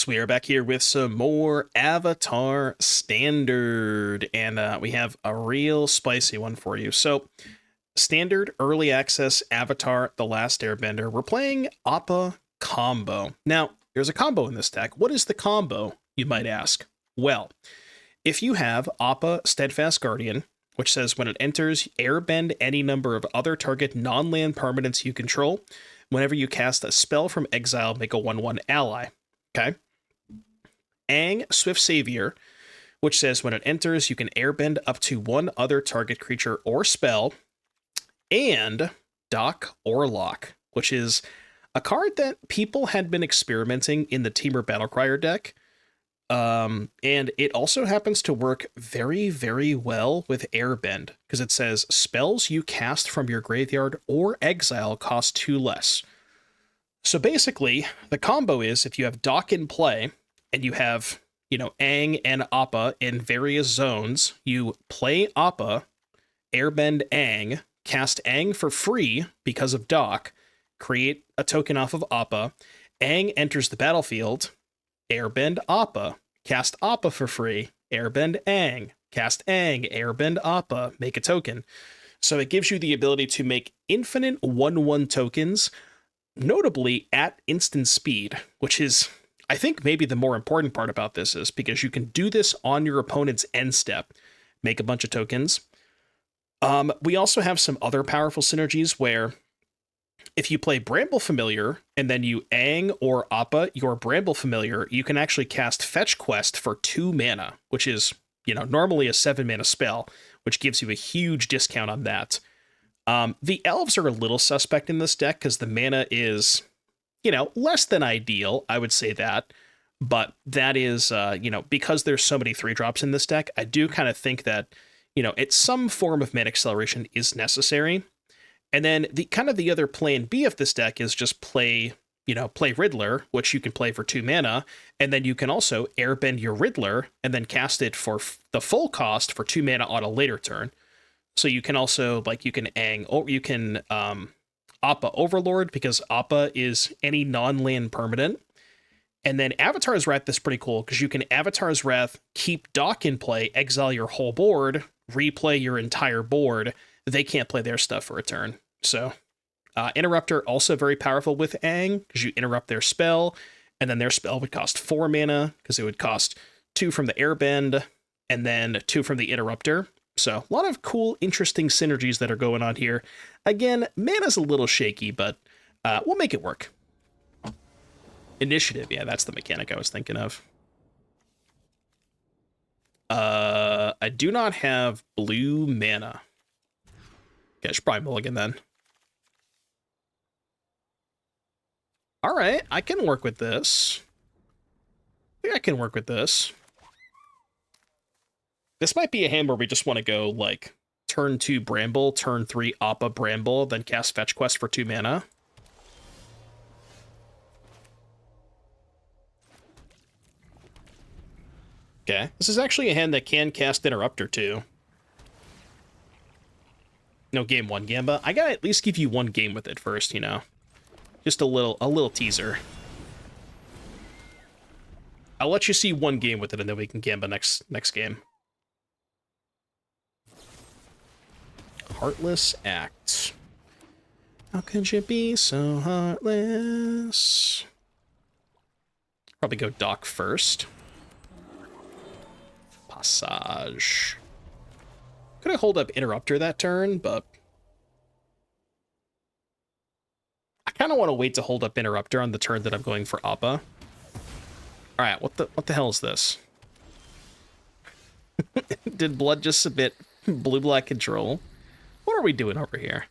folks, we are back here with some more Avatar Standard, and we have a real spicy one for you. So, Standard Early Access Avatar The Last Airbender. We're playing Appa Combo. Now, there's a combo in this deck. What is the combo, you might ask? Well, if you have Appa Steadfast Guardian, which says when it enters, airbend any number of other target non-land permanents you control. Whenever you cast a spell from exile, make a 1/1 ally. Okay. Aang Swift Savior, which says when it enters, you can airbend up to one other target creature or spell. And Dock Orlock, which is a card that people had been experimenting in the Temur Battlecrier deck. And it also happens to work very, very well with Airbend, because it says spells you cast from your graveyard or exile cost 2 less. So basically, the combo is if you have Dock in play and you have, Aang and Appa in various zones, you play Appa, airbend Aang, cast Aang for free because of Dock, create a token off of Appa, Aang enters the battlefield, airbend Appa, cast Appa for free, airbend Aang, cast Aang, airbend Appa, make a token. So it gives you the ability to make infinite 1/1 tokens, notably at instant speed, which is, I think, maybe the more important part about this is because you can do this on your opponent's end step, make a bunch of tokens. We also have some other powerful synergies where if you play Bramble Familiar and then you Aang or Appa your Bramble Familiar, you can actually cast Fetch Quest for 2 mana, which is, normally a 7 mana spell, which gives you a huge discount on that. The elves are a little suspect in this deck because the mana is, less than ideal. I would say that. But that is, because there's so many 3-drops in this deck, I do kind of think that, it's some form of mana acceleration is necessary. And then the other plan B of this deck is just play Riddler, which you can play for 2 mana. And then you can also airbend your Riddler and then cast it for the full cost for 2 mana on a later turn. So you can also, you can Aang, or you can Appa Overlord, because Appa is any non-land permanent. And then Avatar's Wrath is pretty cool, because you can Avatar's Wrath, keep Dock in play, exile your whole board, replay your entire board. They can't play their stuff for a turn. So Interrupter, also very powerful with Aang, because you interrupt their spell, and then their spell would cost 4 mana, because it would cost 2 from the Airbend, and then 2 from the Interrupter. So a lot of cool, interesting synergies that are going on here. Again, mana's a little shaky, but we'll make it work. Initiative, yeah, that's the mechanic I was thinking of. I do not have blue mana. Okay, I should probably mulligan then. All right, I can work with this. I think I can work with this. This might be a hand where we just want to go, turn 2 Bramble, turn 3 Appa Bramble, then cast Fetch Quest for 2 mana. Okay, this is actually a hand that can cast Interrupter, too. No game 1 Gamba. I gotta at least give you 1 game with it first, Just a little teaser. I'll let you see 1 game with it, and then we can Gamba next game. Heartless Act. How could you be so heartless? Probably go Dock first. Passage. Could I hold up Interrupter that turn, but I kind of want to wait to hold up Interrupter on the turn that I'm going for Appa. All right, what the hell is this? Did Blood just submit blue-black control? What are we doing over here?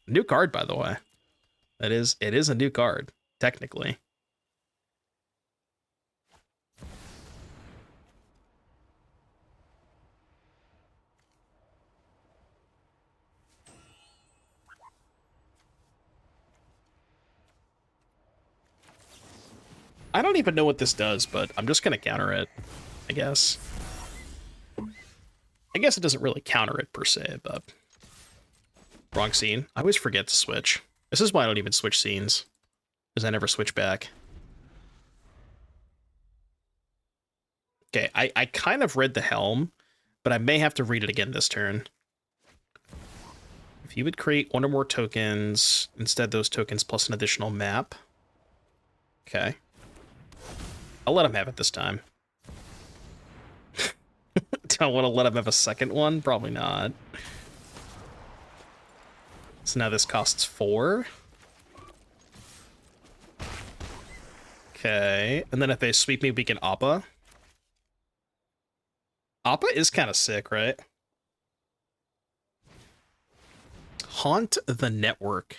New card, by the way. It is a new card, technically. I don't even know what this does, but I'm just going to counter it, I guess. I guess it doesn't really counter it, per se, but... Wrong scene. I always forget to switch. This is why I don't even switch scenes, because I never switch back. Okay, I kind of read the helm, but I may have to read it again this turn. If you would create one or more tokens, instead those tokens plus an additional map. Okay. I'll let him have it this time. Do I want to let him have a second one? Probably not. So now this costs 4. Okay, and then if they sweep me, we can Appa. Appa is kind of sick, right? Haunt the Network.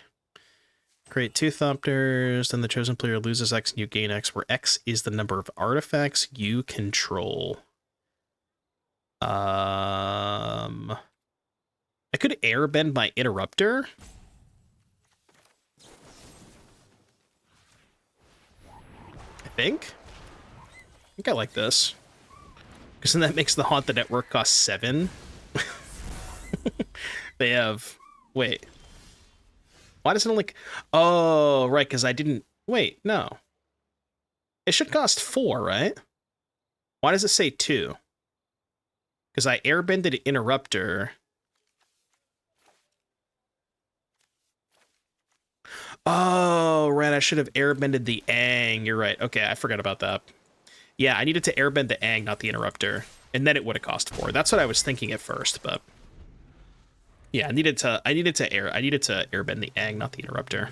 Create 2 Thopters, then the chosen player loses X and you gain X, where X is the number of artifacts you control. I could airbend my Interrupter. I think I like this. Because then that makes the Haunt the Network cost 7. They have... Wait. Why does it only... Oh, right, because I didn't... Wait, no. It should cost 4, right? Why does it say 2? Because I airbended Interrupter. Oh, right, I should have airbended the Aang. You're right. Okay, I forgot about that. Yeah, I needed to airbend the Aang, not the Interrupter. And then it would have cost 4. That's what I was thinking at first, but... Yeah, I needed to airbend the Aang, not the Interrupter.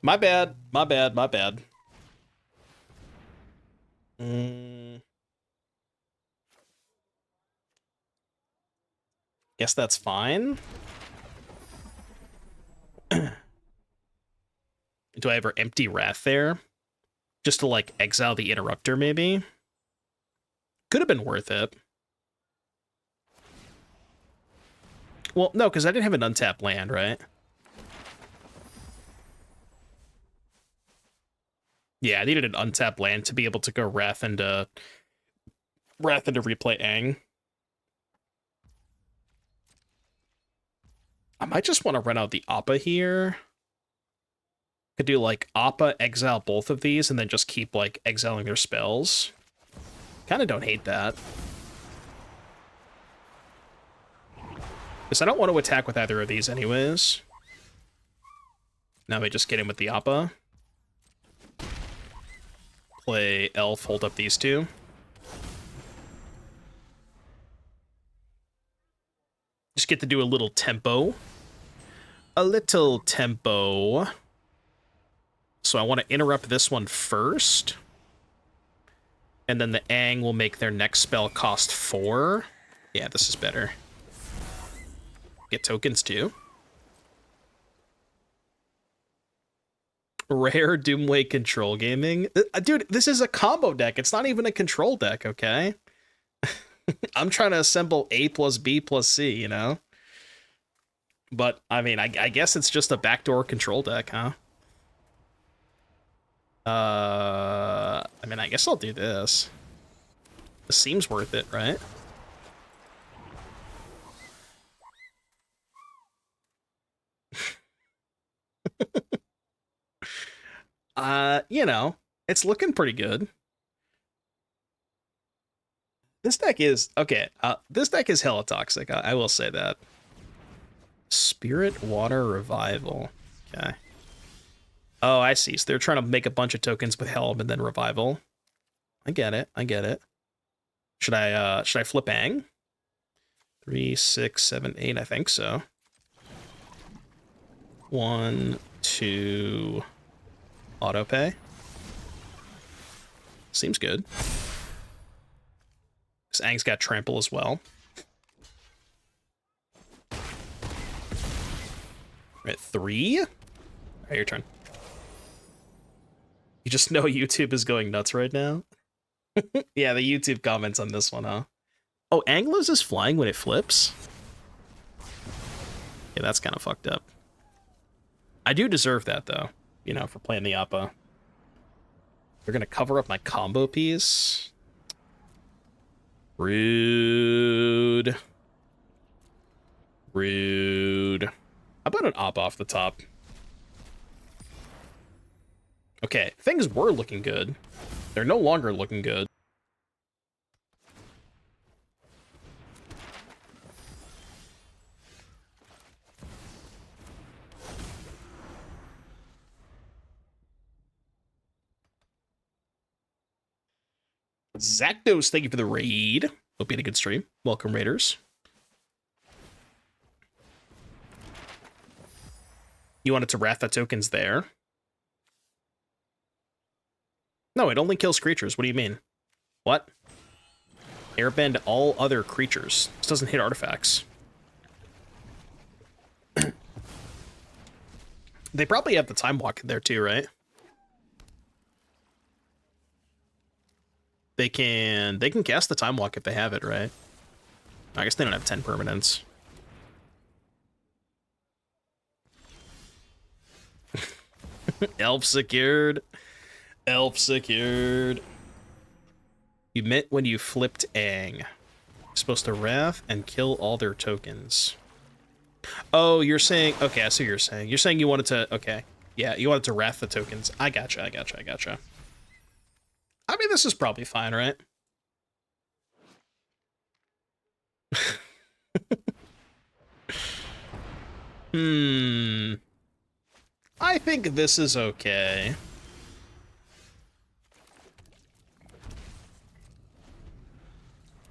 My bad. Guess that's fine. Do I ever empty Wrath there? Just to, like, exile the Interrupter, maybe? Could have been worth it. Well, no, because I didn't have an untapped land, right? Yeah, I needed an untapped land to be able to go Wrath into replay Aang. I might just want to run out the Appa here. Could do, like, Appa, exile both of these, and then just keep, like, exiling their spells. Kind of don't hate that. Because I don't want to attack with either of these anyways. Now we just get in with the Appa. Play Elf, hold up these 2. Just get to do a little tempo. A little tempo. So I want to interrupt this one first. And then the Aang will make their next spell cost 4. Yeah, this is better. Get tokens too. Rare Doomway control gaming. Dude, this is a combo deck. It's not even a control deck, okay? I'm trying to assemble A plus B plus C, you know? But, I mean, I guess it's just a backdoor control deck, huh? I mean, I guess I'll do this. This seems worth it, right? You know, it's looking pretty good. This deck is okay. This deck is hella toxic. I will say that. Spirit Water Revival. Okay. Oh, I see. So they're trying to make a bunch of tokens with Helm and then Revival. I get it. Should I flip Aang? 3, 6, 7, 8. I think so. 1, 2. Autopay. Seems good. This Aang's got trample as well. We're at 3. All right, your turn. You just know YouTube is going nuts right now. Yeah, the YouTube comments on this one, huh? Oh, Aang loses flying when it flips? Yeah, that's kind of fucked up. I do deserve that, though, you know, for playing the Appa. They're gonna cover up my combo piece. Rude. Rude. How about an Appa off the top? Okay, things were looking good. They're no longer looking good. Zactos, thank you for the raid. Hope you had a good stream. Welcome, Raiders. You wanted to wrath the tokens there? No, it only kills creatures. What do you mean? What? Airbend all other creatures. This doesn't hit artifacts. They probably have the time walk in there too, right? They can cast the time walk if they have it, right? I guess they don't have 10 permanents. Elf secured. Elf secured. You meant when you flipped Aang. You're supposed to wrath and kill all their tokens. Oh, you're saying... Okay, I see what you're saying. You're saying you wanted to... Okay. Yeah, you wanted to wrath the tokens. I gotcha. I mean, this is probably fine, right? I think this is okay.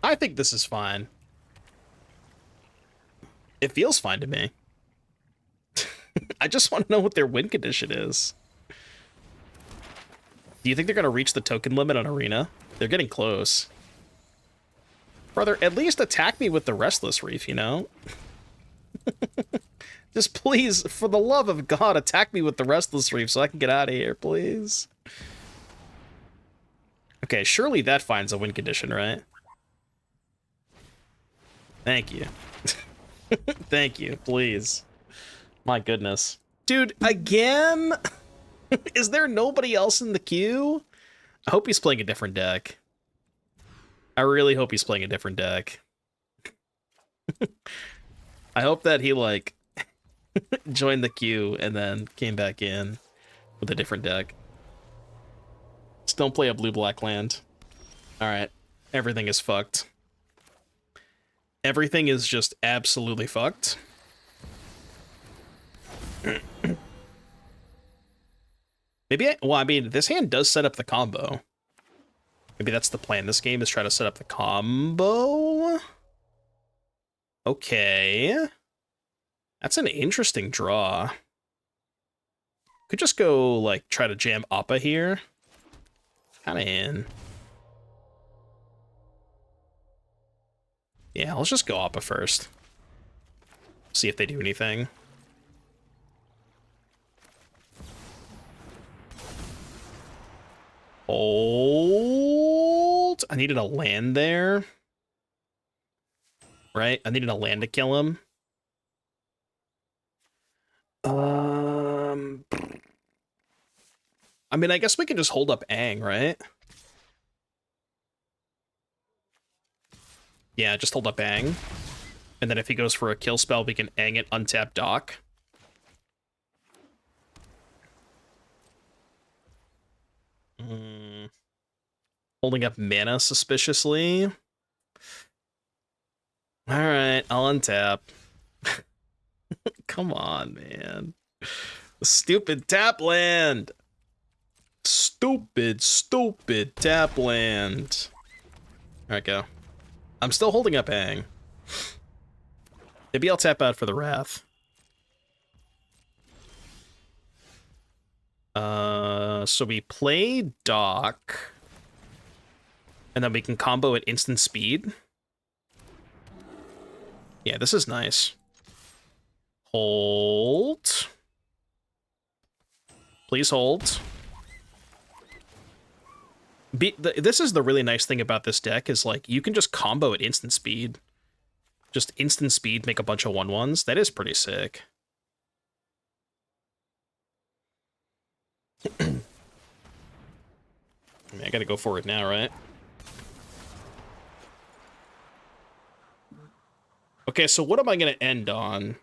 I think this is fine. It feels fine to me. I just want to know what their win condition is. Do you think they're going to reach the token limit on Arena? They're getting close. Brother, at least attack me with the Restless Reef, you know? Just please, for the love of God, attack me with the Restless Reef so I can get out of here, please. Okay, surely that finds a win condition, right? Thank you. Thank you, please. My goodness. Dude, again? Is there nobody else in the queue? I hope he's playing a different deck. I really hope he's playing a different deck. I hope that he, like, joined the queue and then came back in with a different deck. Just don't play a blue-black land. Alright. Everything is fucked. Everything is just absolutely fucked. Maybe well, I mean, this hand does set up the combo. Maybe that's the plan. This game is try to set up the combo. Okay. That's an interesting draw. Could just go, like, try to jam Appa here. Kind of in. Yeah, let's just go Appa first. See if they do anything. Hold. I needed a land there. Right? I needed a land to kill him. I mean, I guess we can just hold up Aang, right? Yeah, just hold up Aang. And then if he goes for a kill spell, we can Aang it, untap Dock. Holding up mana suspiciously. Alright, I'll untap. Come on, man. Stupid tap land. Stupid tap land. Alright, go. I'm still holding up Aang. Maybe I'll tap out for the Wrath. So we play Dock. And then we can combo at instant speed. Yeah, this is nice. Hold. Please hold. This is the really nice thing about this deck is, like, you can just combo at instant speed. Just instant speed, make a bunch of 1/1s. That is pretty sick. I mean, I gotta go for it now, right? Okay, so what am I gonna end on?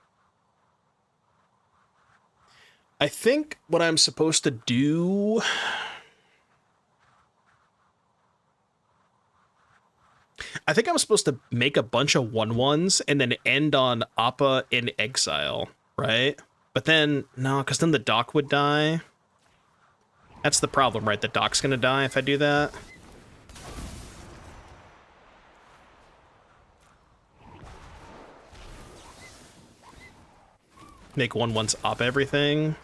I think what I'm supposed to do... I think I'm supposed to make a bunch of 1/1s and then end on Appa in exile, right? But then, no, because then the Dock would die. That's the problem, right? The Dock's gonna die if I do that. Make 1/1s Appa everything.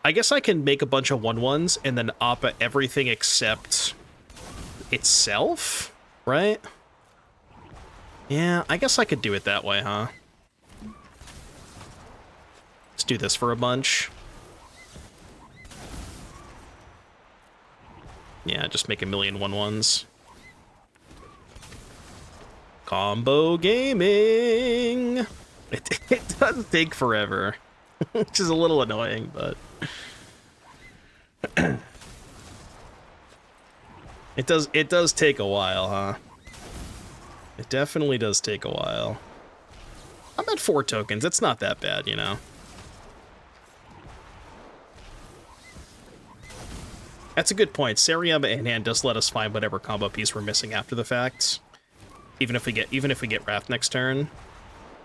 I guess I can make a bunch of 1/1s and then Appa everything except itself, right? Yeah, I guess I could do it that way, huh? Let's do this for a bunch. Yeah, just make a million 1/1s. Combo gaming! It does take forever, which is a little annoying, but... It does take a while, huh? It definitely does take a while. I'm at 4 tokens, it's not that bad, you know? That's a good point. Sariyama in hand does let us find whatever combo piece we're missing after the fact. Even if we get Wrath next turn,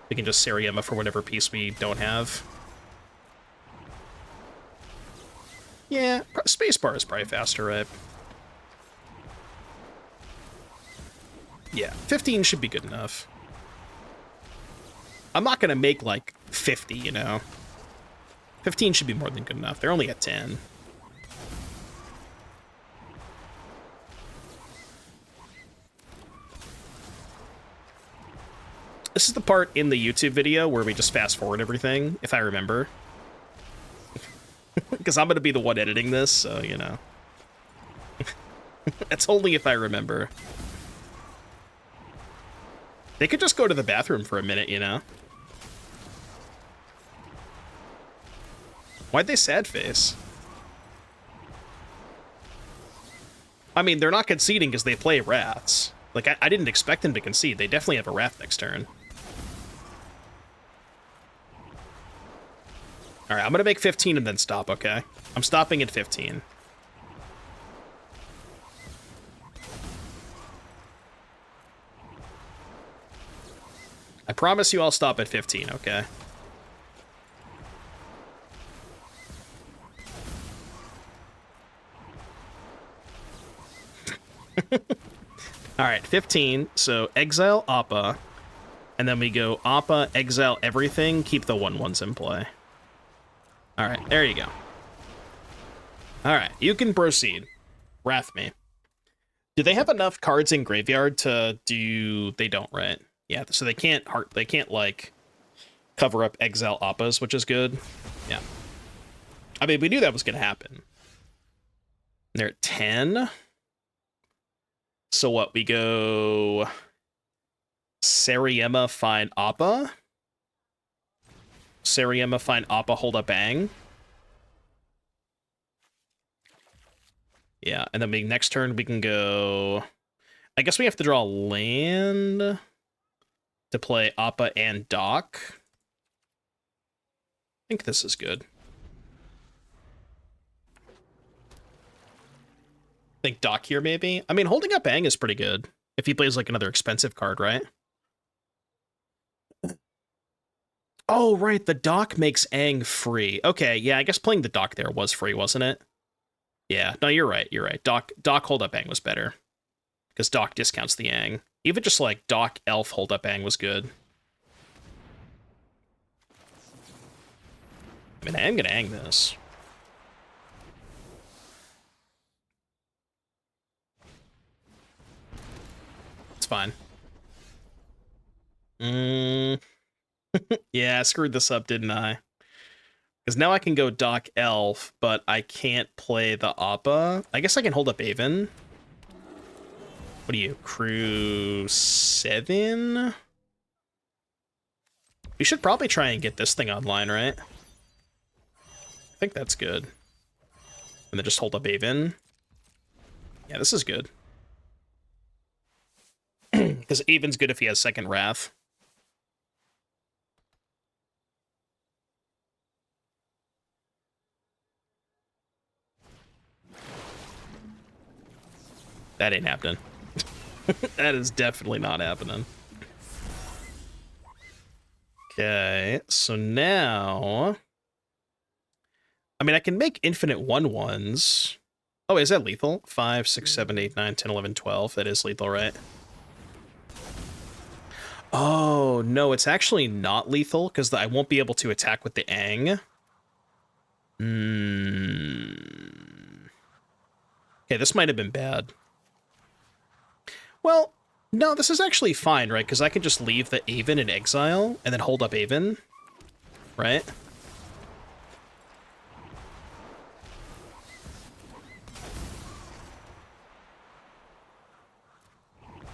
we can just Sariyama for whatever piece we don't have. Yeah, spacebar is probably faster, right? Yeah, 15 should be good enough. I'm not gonna make, like, 50, you know? 15 should be more than good enough. They're only at 10. This is the part in the YouTube video where we just fast forward everything, if I remember. Because I'm going to be the one editing this, so, you know. That's only if I remember. They could just go to the bathroom for a minute, you know. Why'd they sad face? I mean, they're not conceding because they play Wraths. Like, I didn't expect them to concede. They definitely have a Wrath next turn. Alright, I'm gonna make 15 and then stop, okay? I'm stopping at 15. I promise you I'll stop at 15, okay? Alright, 15. So exile Appa. And then we go Appa, exile everything, keep the 1/1s in play. Alright, there you go. Alright, you can proceed. Wrath me. Do they have enough cards in graveyard to do... They don't, right? Yeah, so they can't like cover up exile Appas, which is good. Yeah. I mean, we knew that was gonna happen. They're at 10. So what, we go Sariyama, find Appa. Sariyama, find Appa, hold up Aang. Yeah, and then next turn we can go... I guess we have to draw land to play Appa and Doc. I think this is good. I think Doc here, maybe? I mean, holding up Aang is pretty good. If he plays, like, another expensive card, right? Oh, right, the Doc makes Aang free. Okay, yeah, I guess playing the Doc there was free, wasn't it? Yeah, no, you're right, you're right. Doc hold up Aang was better. Because Doc discounts the Aang. Even just, like, Doc Elf hold up Aang was good. I mean, I am gonna Aang this. It's fine. Yeah, I screwed this up, didn't I? Because now I can go Doc Elf, but I can't play the Appa. I guess I can hold up Aven. What are you, Crew 7? We should probably try and get this thing online, right? I think that's good. And then just hold up Aven. Yeah, this is good. Because Aven's good if he has second Wrath. That ain't happening. That is definitely not happening. Okay, so now... I mean, I can make infinite 1/1s. Oh, is that lethal? 5, 6, 7, 8, 9, 10, 11, 12. That is lethal, right? Oh, no, it's actually not lethal, because I won't be able to attack with the Aang. Okay, this might have been bad. Well, no, this is actually fine, right? Because I can just leave the Avon in exile, and then hold up Avon, right?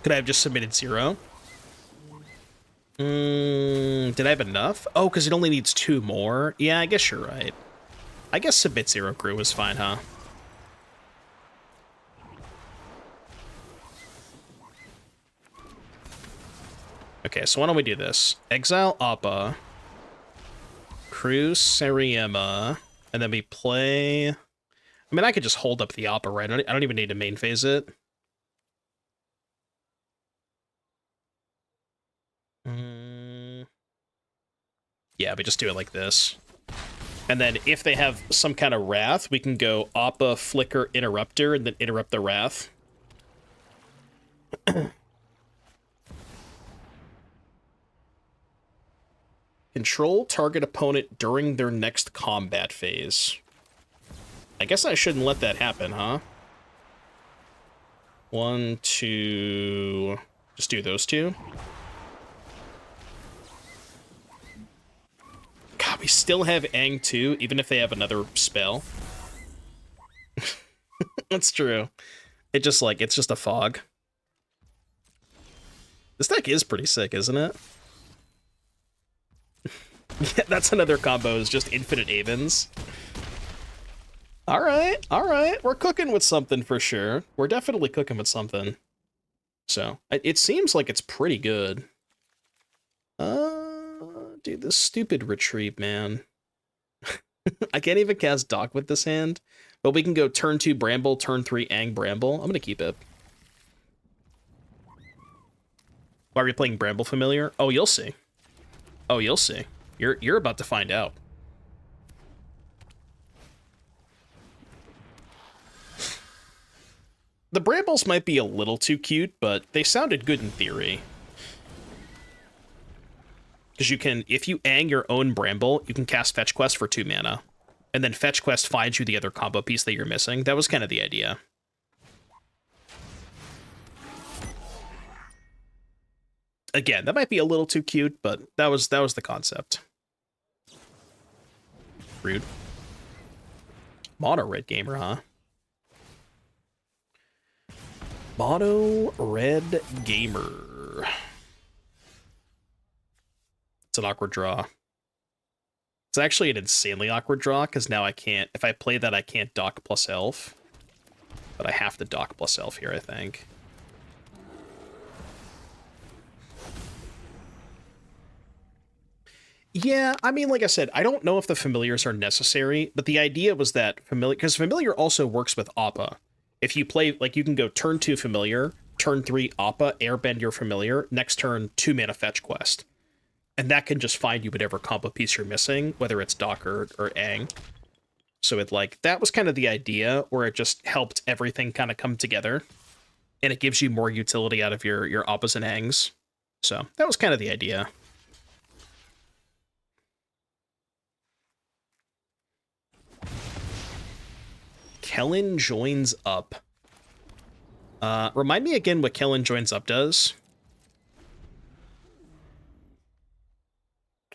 Could I have just submitted 0? Did I have enough? Oh, because it only needs 2 more? Yeah, I guess you're right. I guess submit 0 crew was fine, huh? Okay, so why don't we do this? Exile Appa, crew Seriema, and then we play... I mean, I could just hold up the Appa, right? I don't even need to main phase it. Yeah, we just do it like this. And then if they have some kind of Wrath, we can go Appa, Flicker, Interrupter, and then interrupt the Wrath. Control target opponent during their next combat phase. I guess I shouldn't let that happen, huh? 1, 2... Just do those 2. God, we still have Aang 2, even if they have another spell. That's true. It just, like, it's just a fog. This deck is pretty sick, isn't it? Yeah, that's another combo, is just infinite Avens. All right. We're cooking with something for sure. We're definitely cooking with something. So, it seems like it's pretty good. Dude, this stupid retreat, man. I can't even cast Dock with this hand, but we can go turn 2 Bramble, turn 3 Aang Bramble. I'm gonna keep it. Why are we playing Bramble Familiar? Oh, you'll see. Oh, you'll see. You're about to find out. The Brambles might be a little too cute, but they sounded good in theory. Because you can, if you Aang your own Bramble, you can cast Fetch Quest for 2 mana. And then Fetch Quest finds you the other combo piece that you're missing. That was kind of the idea. Again, that might be a little too cute, but that was the concept. Rude. Mono Red Gamer, huh? Mono Red Gamer. It's an awkward draw. It's actually an insanely awkward draw, because now I can't... If I play that, I can't dock plus elf. But I have to dock plus elf here, I think. Yeah, I mean, like I said, I don't know if the familiars are necessary, but the idea was that familiar... Because familiar also works with Appa. If you play... Like, you can go turn 2 familiar, turn 3 Appa, airbend your familiar, next turn 2 mana fetch quest. And that can just find you whatever combo piece you're missing, whether it's Doc or Aang. So it, like, that was kind of the idea, where it just helped everything kind of come together. And it gives you more utility out of your Appas and Aangs. So that was kind of the idea. Kellen joins up. Remind me again what Kellen joins up does.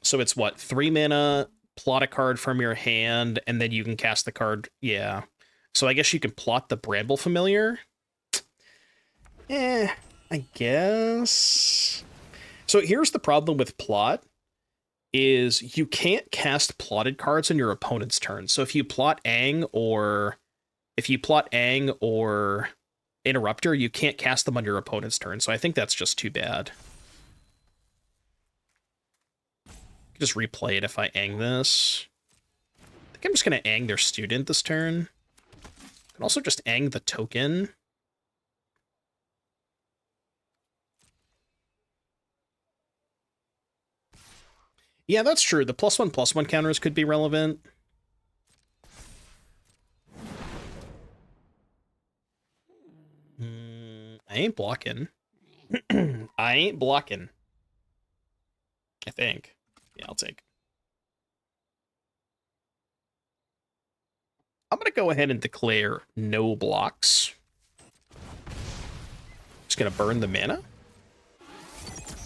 So it's what, 3 mana, plot a card from your hand, and then you can cast the card. Yeah. So I guess you can plot the Bramble Familiar. I guess. So here's the problem with plot, is you can't cast plotted cards on your opponent's turn. So if you plot Aang or Interrupter, you can't cast them on your opponent's turn. So I think that's just too bad. Just replay it if I Aang this. I think I'm just going to Aang their student this turn. And also just Aang the token. Yeah, that's true. The +1/+1 counters could be relevant. I ain't blocking. I ain't blocking. I think. Yeah, I'll take. I'm going to go ahead and declare no blocks. Just going to burn the mana.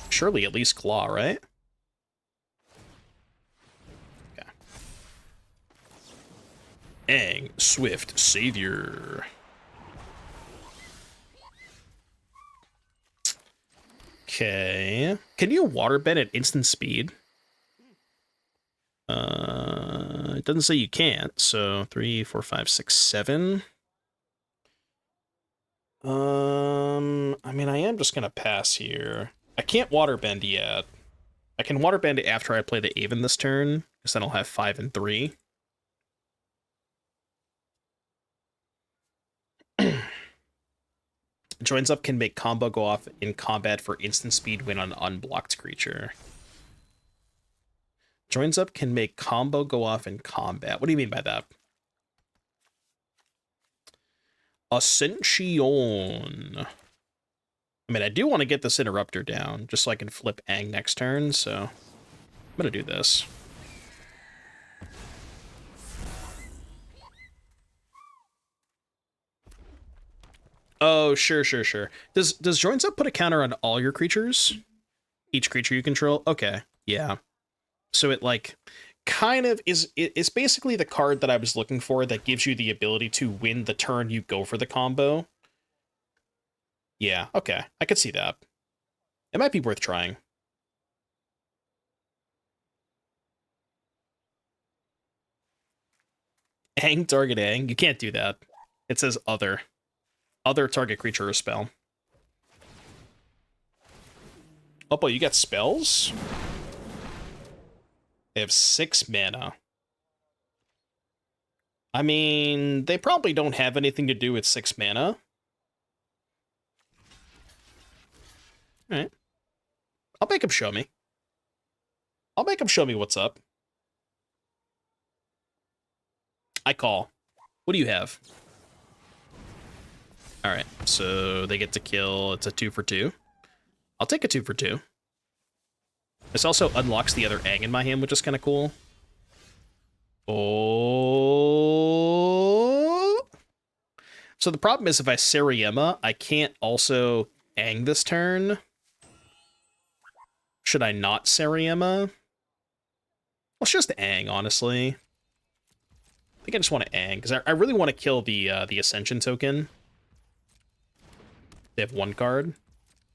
Surely at least claw, right? Okay. Aang, Swift, Savior. Okay. Can you waterbend at instant speed? It doesn't say you can't, so 3, 4, 5, 6, 7. I mean, I am just gonna pass here. I can't waterbend yet. I can waterbend it after I play the Aven this turn, because then I'll have 5 and 3. Joins up can make combo go off in combat for instant speed win on unblocked creature. Joins up can make combo go off in combat. What do you mean by that? Ascension. I mean, I do want to get this Interrupter down, just so I can flip Aang next turn, so I'm going to do this. Oh, sure. Does Joins Up put a counter on all your creatures? Each creature you control? Okay, yeah. So it, like, kind of it's basically the card that I was looking for that gives you the ability to win the turn you go for the combo. Yeah, okay. I could see that. It might be worth trying. Aang, target Aang. You can't do that. It says other. Other target creature or spell. Appa, you got spells? They have 6 mana. I mean, they probably don't have anything to do with 6 mana. Alright. I'll make him show me. I'll make him show me what's up. I call. What do you have? Alright, so they get to kill. It's a 2 for 2. I'll take a 2 for 2. This also unlocks the other Aang in my hand, which is kind of cool. Oh. So the problem is if I Sariema, I can't also Aang this turn. Should I not Sariema? Well, it's just Aang, honestly. I think I just want to Aang, because I really want to kill the Ascension token. They have 1 card.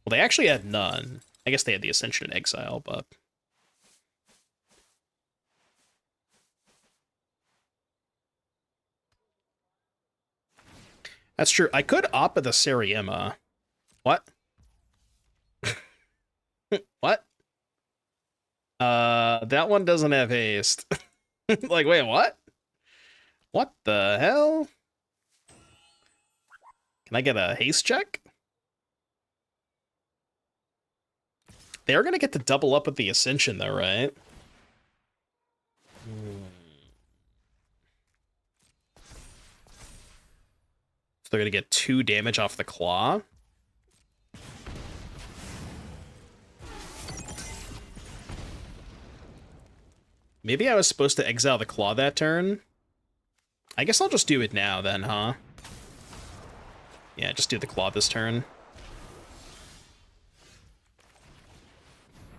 Well, they actually had none. I guess they had the Ascension in exile, but... That's true. I could Appa the Sariema. What? What? That one doesn't have haste. Like, wait, what? What the hell? Can I get a haste check? They are going to get to double up with the Ascension, though, right? So they're going to get 2 damage off the claw. Maybe I was supposed to exile the claw that turn. I guess I'll just do it now, then, huh? Yeah, just do the claw this turn.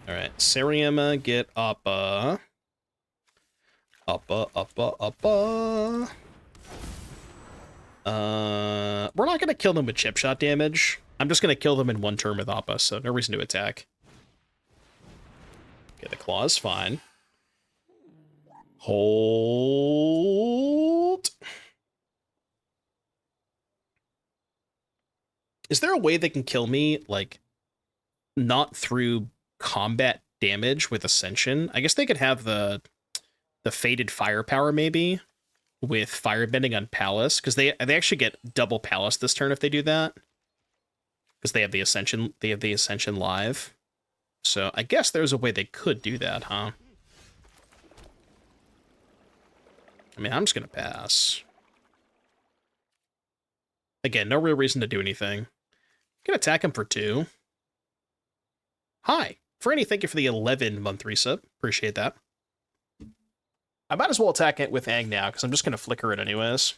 Alright, Sariema, get Appa. Appa. We're not gonna kill them with chip shot damage. I'm just gonna kill them in 1 turn with Appa, so no reason to attack. Okay, the claw is fine. Hold. Is there a way they can kill me, like, not through combat damage with Ascension? I guess they could have the Fated Firepower, maybe, with Firebending on Palace, because they actually get double Palace this turn if they do that. Because they have the Ascension live. So I guess there's a way they could do that, huh? I mean, I'm just gonna pass. Again, no real reason to do anything. I'm gonna attack him for 2. Hi, Franny, thank you for the 11-month resub. Appreciate that. I might as well attack it with Aang now, because I'm just going to flicker it anyways.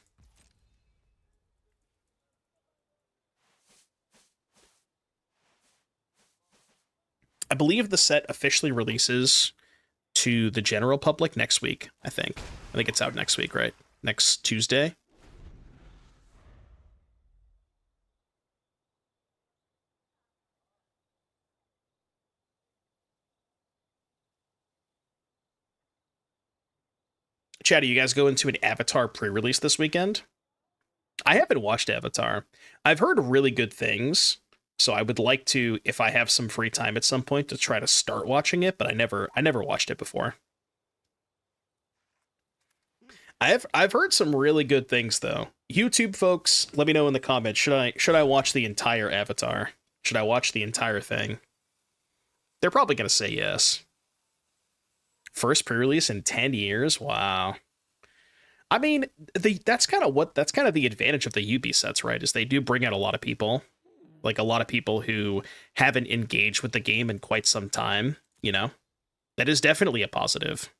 I believe the set officially releases to the general public next week, I think. I think it's out next week, right? Next Tuesday. Chad, are you guys going to an Avatar pre-release this weekend? I haven't watched Avatar. I've heard really good things, so I would like to, if I have some free time at some point, to try to start watching it. But I never watched it before. I've heard some really good things though. YouTube folks, let me know in the comments. Should I watch the entire Avatar? Should I watch the entire thing? They're probably gonna say yes. First pre-release in 10 years? Wow. I mean, that's kind of the advantage of the Ubi sets, right? Is they do bring out a lot of people. Like a lot of people who haven't engaged with the game in quite some time, you know? That is definitely a positive.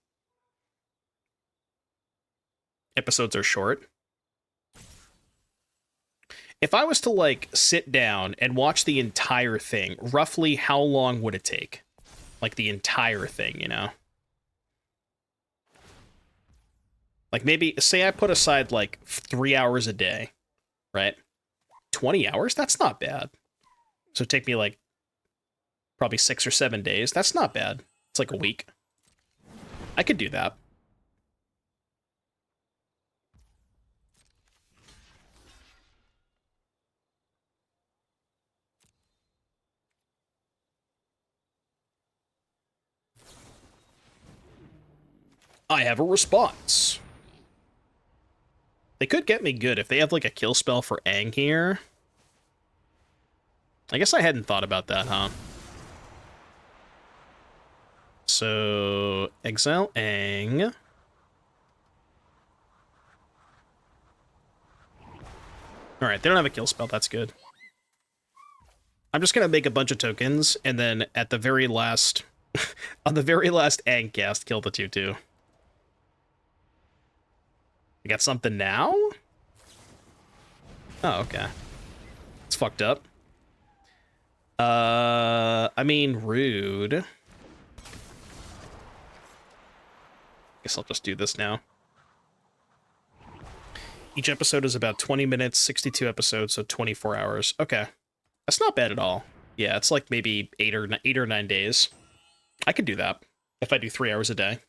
Episodes are short. If I was to like sit down and watch the entire thing, roughly how long would it take? Like the entire thing, you know? Like maybe say I put aside like 3 hours a day, right? 20 hours? That's not bad. So it'd take me like probably 6 or 7 days. That's not bad. It's like a week. I could do that. I have a response. They could get me good if they have like a kill spell for Aang here. I guess I hadn't thought about that, huh? So, exile Aang. Alright, they don't have a kill spell, that's good. I'm just gonna make a bunch of tokens, and then at the very last... on the very last Aang cast, kill the 2/2. We got something now? Oh, okay. It's fucked up. I mean, rude. Guess I'll just do this now. Each episode is about 20 minutes, 62 episodes, so 24 hours. Okay. That's not bad at all. Yeah, it's like maybe 8 or 9 days. I could do that if I do 3 hours a day.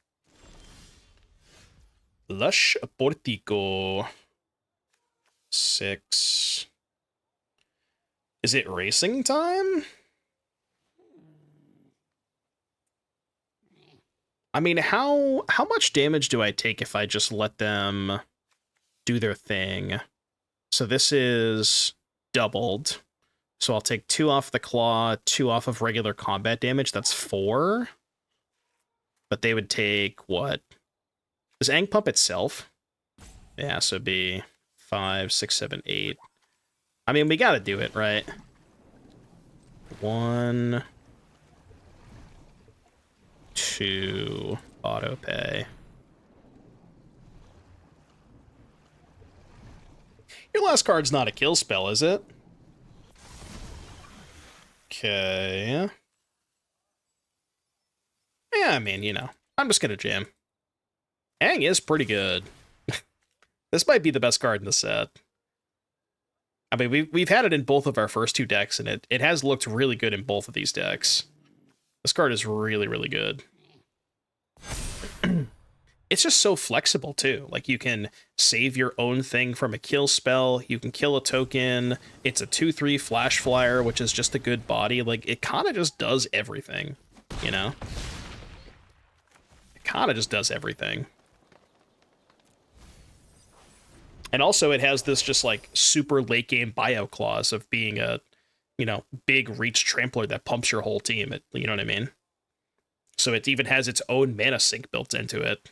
Lush Portico. 6. Is it racing time? I mean, how much damage do I take if I just let them do their thing? So this is doubled. So I'll take 2 off the claw, 2 off of regular combat damage. That's 4. But they would take what? Is Aang pump itself? Yeah, so it'd be 5, 6, 7, 8. I mean, we gotta do it, right? 1, 2, auto pay. Your last card's not a kill spell, is it? Okay. Yeah, I mean, you know, I'm just gonna jam. Aang is pretty good. This might be the best card in the set. I mean, we've had it in both of our first 2 decks, and it has looked really good in both of these decks. This card is really, really good. It's just so flexible, too. Like, you can save your own thing from a kill spell. You can kill a token. It's a 2/3 flash flyer, which is just a good body. Like, it kind of just does everything, you know? It kind of just does everything. And also, it has this just, like, super late-game buyout clause of being a, you know, big reach trampler that pumps your whole team. You know what I mean? So it even has its own mana sink built into it.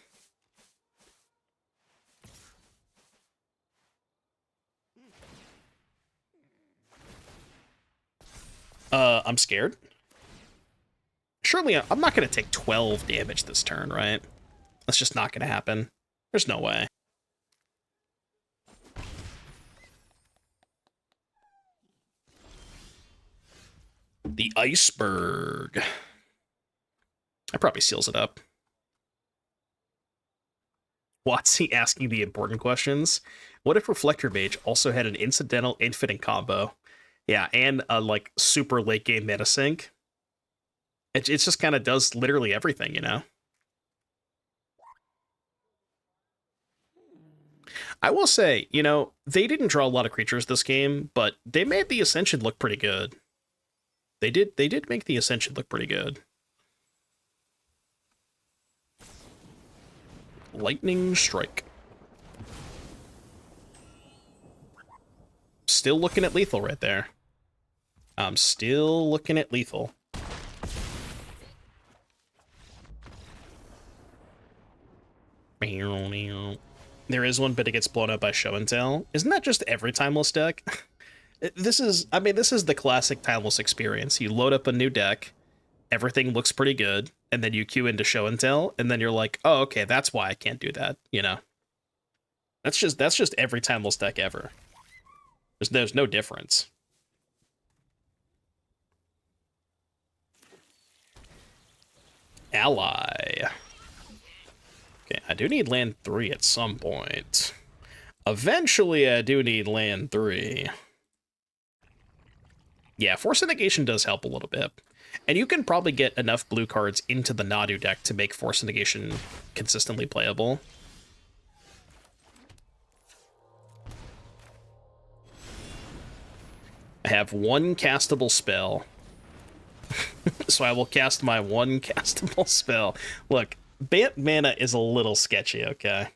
I'm scared. Surely I'm not going to take 12 damage this turn, right? That's just not going to happen. There's no way. The iceberg. That probably seals it up. Watsy asking the important questions. What if Reflector Mage also had an incidental infinite combo? Yeah, and a like super late game meta sync. It just kind of does literally everything, you know? I will say, you know, they didn't draw a lot of creatures this game, but they made the Ascension look pretty good. They did make the Ascension look pretty good. Lightning Strike. Still looking at lethal right there. I'm still looking at lethal. There is one, but it gets blown up by Show and Tell. Isn't that just every Timeless deck? This is the classic Timeless experience. You load up a new deck, everything looks pretty good, and then you queue into Show and Tell, and then you're like, oh, okay, that's why I can't do that, you know? That's just every Timeless deck ever. There's no difference. Ally. Okay, I do need land 3 at some point. Eventually, I do need land 3. Yeah, Force of Negation does help a little bit. And you can probably get enough blue cards into the Nadu deck to make Force of Negation consistently playable. I have one castable spell. So I will cast my one castable spell. Look, Bant mana is a little sketchy, okay?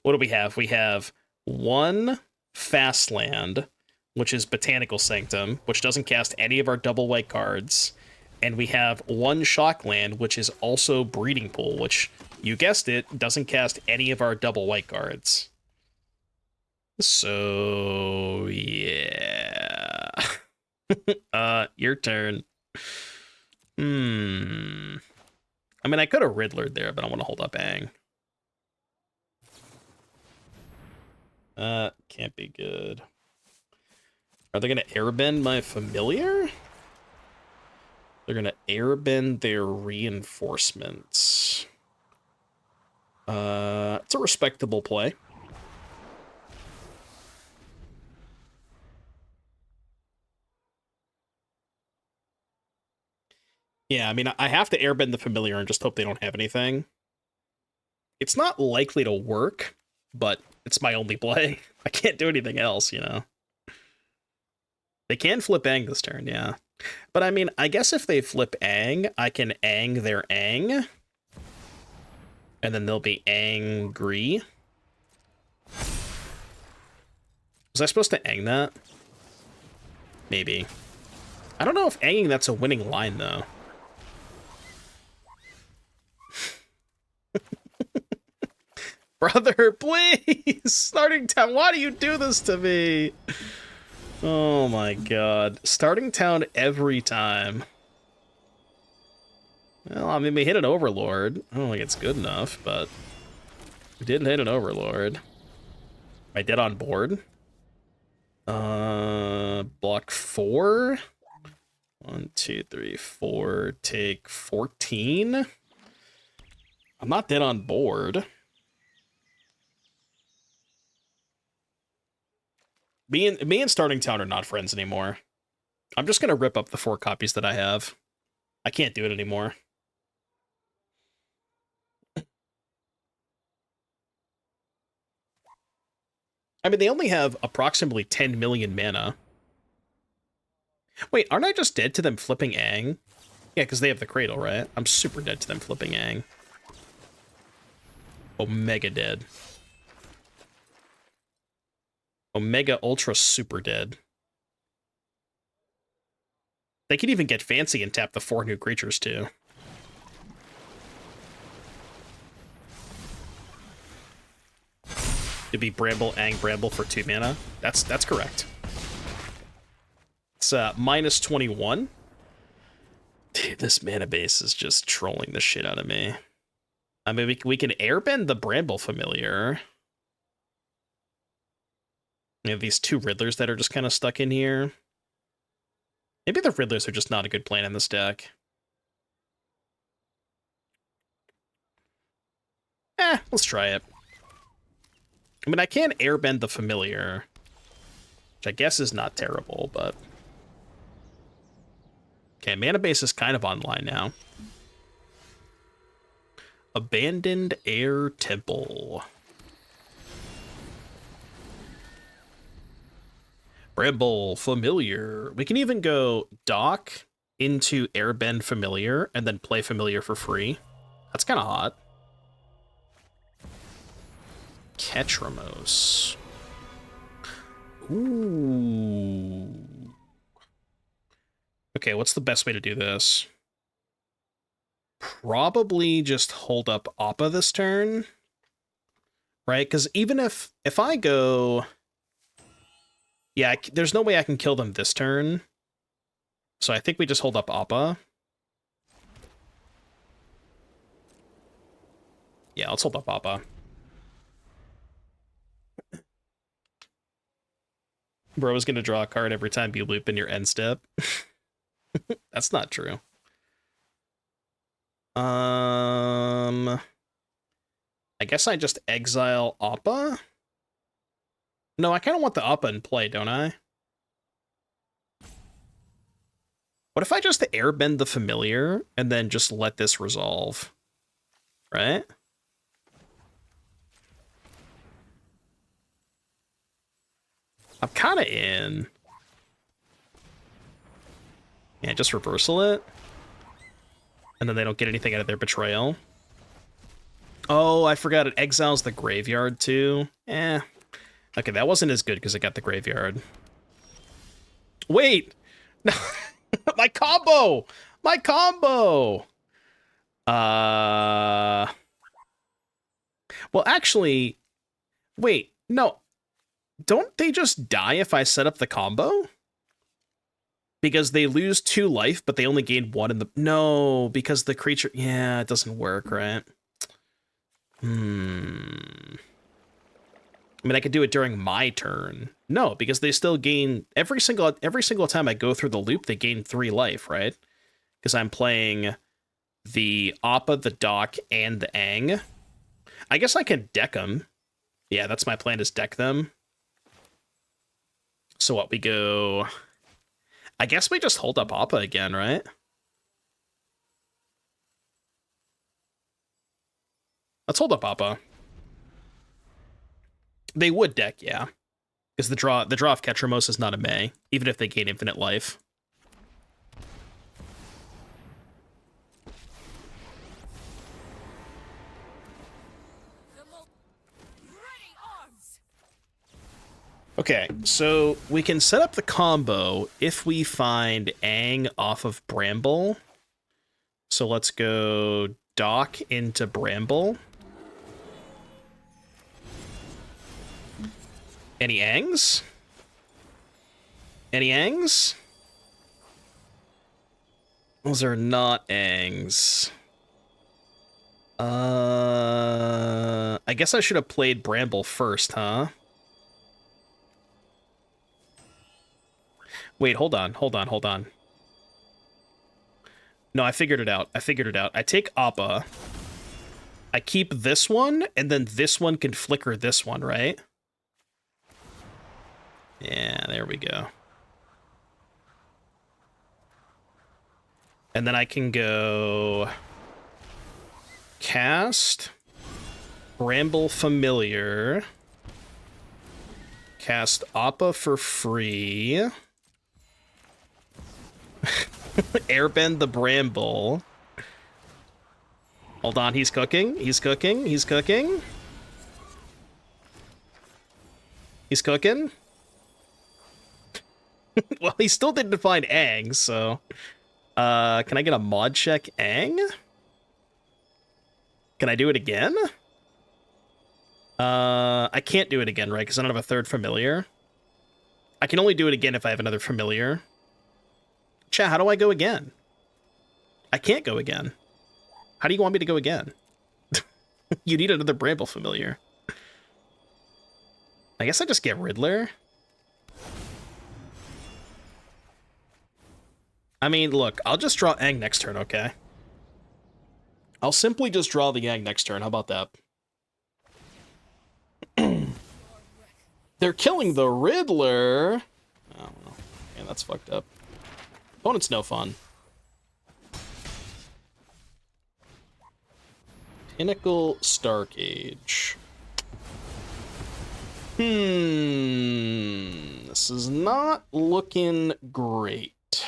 What do we have? We have one fast land, which is Botanical Sanctum, which doesn't cast any of our double white cards. And we have one shock land, which is also Breeding Pool, which, you guessed it, doesn't cast any of our double white cards. So, yeah. Your turn. I mean, I could have Riddlered there, but I want to hold up Aang. Can't be good. Are they going to airbend my familiar? They're going to airbend their reinforcements. It's a respectable play. Yeah, I mean, I have to airbend the familiar and just hope they don't have anything. It's not likely to work, but it's my only play. I can't do anything else, you know? They can flip Aang this turn, yeah. But I mean, I guess if they flip Aang, I can Aang their Aang. And then they'll be angry. Was I supposed to Aang that? Maybe. I don't know if Aanging that's a winning line, though. Brother, please! Starting Town, why do you do this to me? Oh my god. Starting Town every time. Well, I mean, we hit an Overlord. I don't think it's good enough, but we did hit an Overlord. Am I dead on board? Block 4? 1, 2, 3, 4. Take 14? I'm not dead on board. Me and Starting Town are not friends anymore. I'm just gonna rip up the 4 copies that I have. I can't do it anymore. I mean, they only have approximately 10 million mana. Wait, aren't I just dead to them flipping Aang? Yeah, because they have the Cradle, right? I'm super dead to them flipping Aang. Omega dead. Omega Ultra super dead. They could even get fancy and tap the 4 new creatures, too. To be Bramble, Aang, Bramble for 2 mana. That's correct. It's minus 21. Dude, This mana base is just trolling the shit out of me. I mean, we can airbend the Bramble Familiar. We have these two Riddlers that are just kind of stuck in here. Maybe the Riddlers are just not a good plan in this deck. Let's try it. I mean, I can airbend the Familiar, which I guess is not terrible, but... Okay, mana base is kind of online now. Abandoned Air Temple. Bramble Familiar. We can even go dock into Airbend Familiar and then play Familiar for free. That's kind of hot. Ketramos. Ooh. Okay, what's the best way to do this? Probably just hold up Appa this turn. Right? Because even if I go... Yeah, there's no way I can kill them this turn. So I think we just hold up Appa. Yeah, let's hold up Appa. Bro is going to draw a card every time you loop in your end step. That's not true. I guess I just exile Appa? No, I kind of want the Appa in play, don't I? What if I just airbend the Familiar and then just let this resolve? Right? I'm kind of in. Yeah, just reversal it. And then they don't get anything out of their betrayal. Oh, I forgot it exiles the graveyard too. Okay, that wasn't as good because it got the graveyard. Wait! No, my combo! My combo! Well, actually... Wait, no. Don't they just die if I set up the combo? Because they lose 2 life, but they only gain 1 in the... No, because the creature... Yeah, it doesn't work, right? I mean, I could do it during my turn. No, because they still gain... Every single time I go through the loop, they gain 3 life, right? Because I'm playing the Appa, the Dock, and the Ang. I guess I can deck them. Yeah, that's my plan, is deck them. So what, we go... I guess we just hold up Appa again, right? Let's hold up Appa. They would deck, yeah. Because the draw of Ketramos is not a May, even if they gain infinite life. Okay, so we can set up the combo if we find Ang off of Bramble. So let's go Dock into Bramble. Any Angs? Any Angs? Those are not Angs. I guess I should have played Bramble first, huh? Wait, hold on. No, I figured it out. I take Appa. I keep this one, and then this one can flicker this one, right? Yeah, there we go. And then I can go... Cast... Bramble Familiar... Cast Appa for free... Airbend the Bramble. Hold on, he's cooking. He's cooking. Well, he still didn't find Ang, so... can I get a mod check Ang? Can I do it again? I can't do it again, right? Because I don't have a third Familiar. I can only do it again if I have another Familiar. Chat, how do I go again? I can't go again. How do you want me to go again? You need another Bramble Familiar. I guess I just get Riddler. I mean, look, I'll just draw Aang next turn, okay? I'll simply just draw the Aang next turn. How about that? They're killing the Riddler. Oh, well. Man, that's fucked up. Opponent's no fun. Pinnacle Starcage. This is not looking great.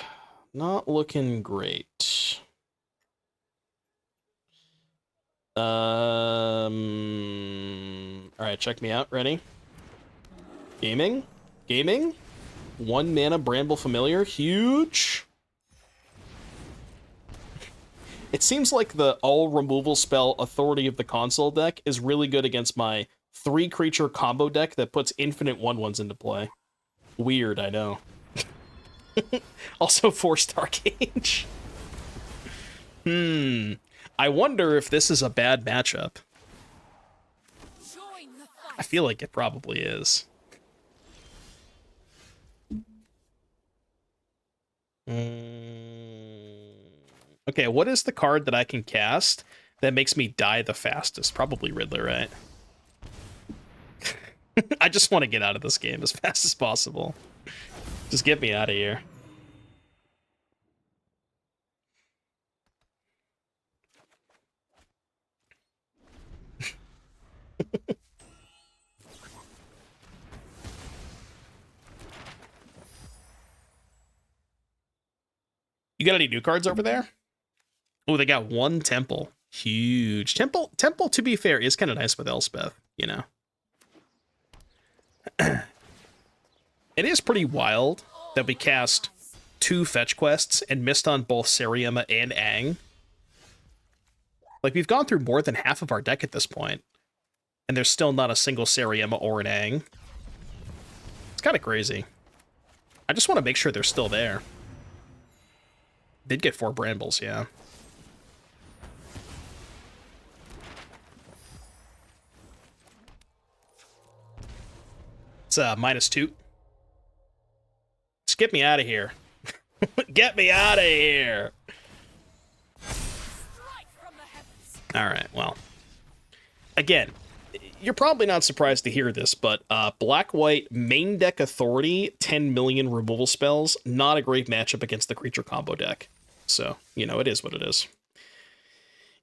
Not looking great. Alright, check me out. Ready? Gaming? Gaming? 1 mana Bramble Familiar. Huge. It seems like the all removal spell Authority of the Console deck is really good against my 3 creature combo deck that puts infinite 1/1s into play. Weird, I know. Also 4 Starcage. I wonder if this is a bad matchup. I feel like it probably is. Okay, what is the card that I can cast that makes me die the fastest? Probably Riddler, right? I just want to get out of this game as fast as possible. Just get me out of here. You got any new cards over there? Oh, they got 1 Temple. Huge. Temple, to be fair, is kind of nice with Elspeth, you know? It is pretty wild that we cast 2 fetch quests and missed on both Seriema and Aang. Like, we've gone through more than half of our deck at this point, and there's still not a single Seriema or an Aang. It's kind of crazy. I just want to make sure they're still there. Did get 4 Brambles, yeah. It's -2. Just get me out of here. Get me out of here. All right, well. Again, you're probably not surprised to hear this, but black-white main deck Authority, 10 million removal spells, not a great matchup against the creature combo deck. So, you know, it is what it is.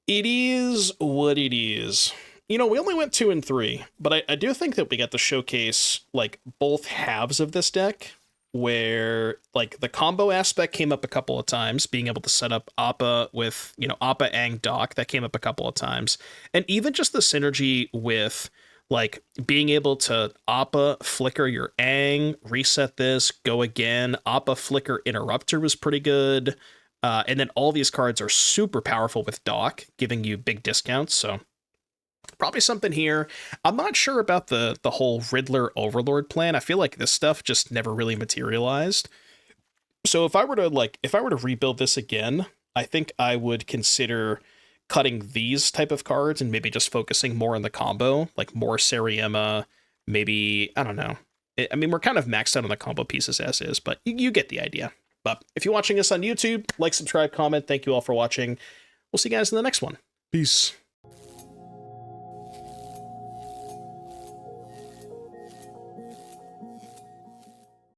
It is what it is. You know, we only went 2 and 3, but I do think that we got to showcase, like, both halves of this deck, where, like, the combo aspect came up a couple of times, being able to set up Appa with, you know, Appa, Aang, Doc, that came up a couple of times, and even just the synergy with, like, being able to Appa, flicker your Aang, reset this, go again, Appa, flicker, Interrupter was pretty good, and then all these cards are super powerful with Doc, giving you big discounts, so probably something here. I'm not sure about the whole Riddler Overlord plan. I feel like this stuff just never really materialized. So if I were to rebuild this again, I think I would consider cutting these type of cards and maybe just focusing more on the combo, like more Seriema, maybe, I don't know. I mean, we're kind of maxed out on the combo pieces as is, but you get the idea. But if you're watching us on YouTube, like, subscribe, comment. Thank you all for watching. We'll see you guys in the next one. Peace.